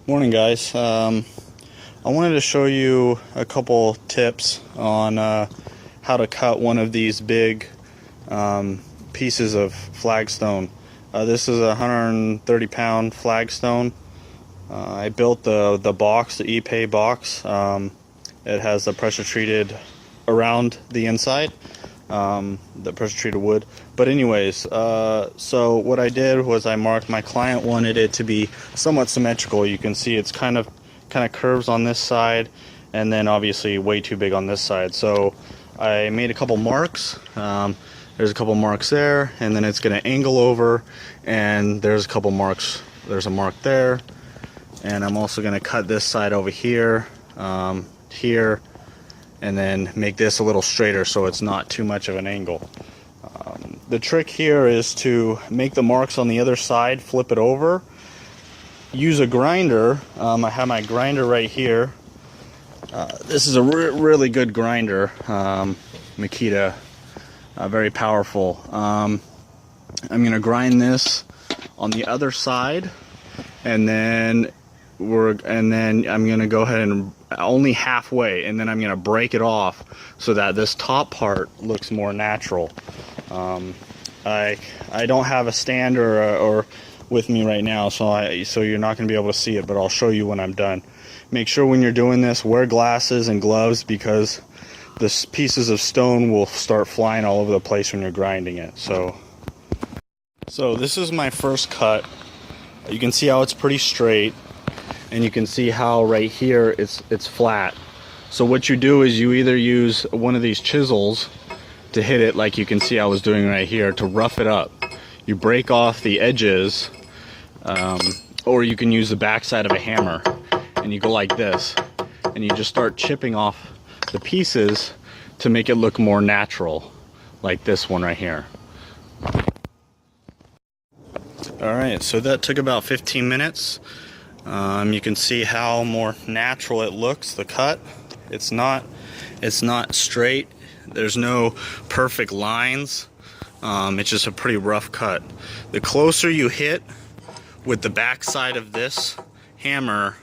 Morning, guys. I wanted to show you a couple tips on how to cut one of these big pieces of flagstone. This is a 130-pound flagstone. I built the box, the Ipe box. It has the pressure treated around the inside, the pressure treated wood. But anyways, so what I did was I marked, my client wanted it to be somewhat symmetrical. You can see it's kind of curves on this side, and then obviously way too big on this side. So I made a couple marks. There's a couple marks there, and then it's going to angle over, and there's a couple marks. There's a mark there, and I'm also going to cut this side over here, here, and then make this a little straighter so it's not too much of an angle. The trick here is to make the marks on the other side, flip it over, use a grinder. I have my grinder right here. This is a really good grinder, Makita, very powerful. I'm going to grind this on the other side, and then I'm going to go ahead and only halfway, and then I'm going to break it off so that this top part looks more natural. I don't have a stand or with me right now, so you're not going to be able to see it, but I'll show you when I'm done. Make sure when you're doing this, wear glasses and gloves, because the pieces of stone will start flying all over the place when you're grinding it. So this is my first cut. You can see how it's pretty straight, and you can see how right here it's flat. So what you do is you either use one of these chisels to hit it, like you can see I was doing right here, to rough it up. You break off the edges, or you can use the backside of a hammer, and you go like this, and you just start chipping off the pieces to make it look more natural, like this one right here. Alright, so that took about 15 minutes. You can see how more natural it looks, the cut. It's not straight. There's no perfect lines. It's just a pretty rough cut. The closer you hit with the backside of this hammer,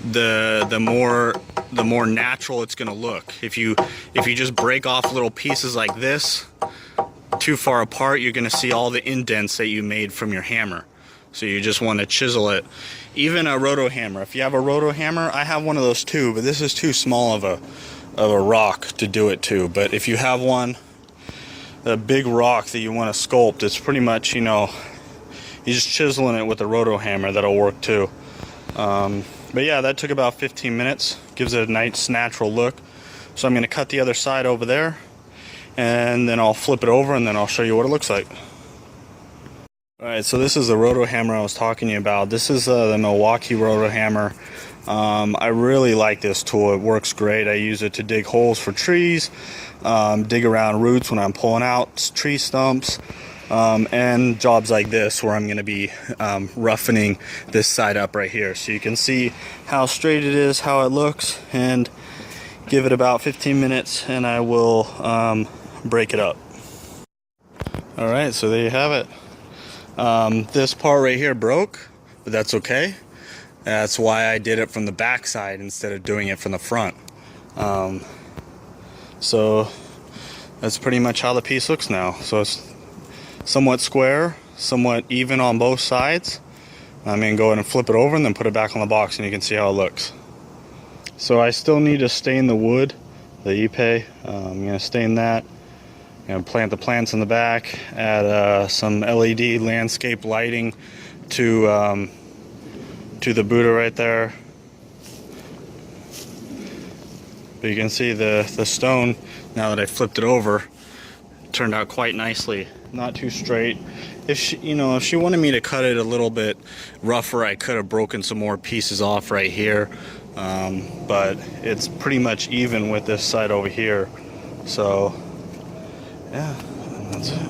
the more natural it's gonna look. If you just break off little pieces like this too far apart, you're gonna see all the indents that you made from your hammer. So you just want to chisel it. Even a roto hammer. If you have a roto hammer, I have one of those too, but this is too small of a rock to do it to. But if you have one, a big rock that you want to sculpt, it's pretty much, you know, you're just chiseling it with a roto hammer. That'll work too. But yeah, that took about 15 minutes. Gives it a nice natural look. So I'm going to cut the other side over there, and then I'll flip it over, and then I'll show you what it looks like. Alright, so this is the roto hammer I was talking to you about. This is the Milwaukee roto hammer. I really like this tool. It works great. I use it to dig holes for trees, dig around roots when I'm pulling out tree stumps, and jobs like this where I'm going to be roughening this side up right here. So you can see how straight it is, how it looks, and give it about 15 minutes and I will break it up. Alright, so there you have it. This part right here broke, but that's okay. That's why I did it from the back side instead of doing it from the front. So that's pretty much how the piece looks now. So it's somewhat square, somewhat even on both sides. I'm going to go ahead and flip it over and then put it back on the box, and you can see how it looks. So I still need to stain the wood, the Ipe. I'm going to stain that. And plant the plants in the back, add some LED landscape lighting to the Buddha right there. But you can see the stone, now that I flipped it over, turned out quite nicely. Not too straight. If she wanted me to cut it a little bit rougher, I could have broken some more pieces off right here. But it's pretty much even with this side over here. So yeah, and that's it.